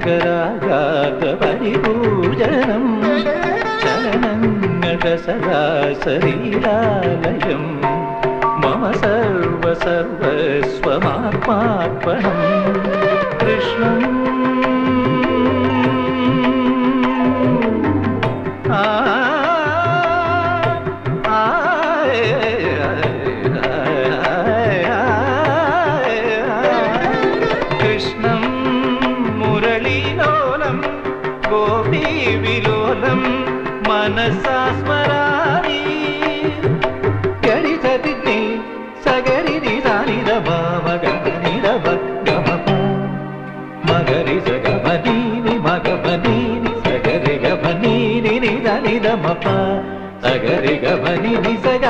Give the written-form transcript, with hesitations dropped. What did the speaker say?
രംഗരാഗാതപരിപൂജനം ചലനങ്ങളുടെ സദാസരീലാലയം മമ സർവസർവസ്വമാത്മാർപ്പണം കൃഷ്ണം കൃഷ്ണം മുരളീലോലം ഗോപീവിലോലം മനസാ സ്മരാമി ഗരിതതിഗ്നി സഗരിനി സാനിധ മഗനിധ ഗമപ മഗരി സഗമനീനി മഗമനീനി സഗരി ഗമനീനി നിധ നിധ മപ സഗരി ഗമനീനി സഗ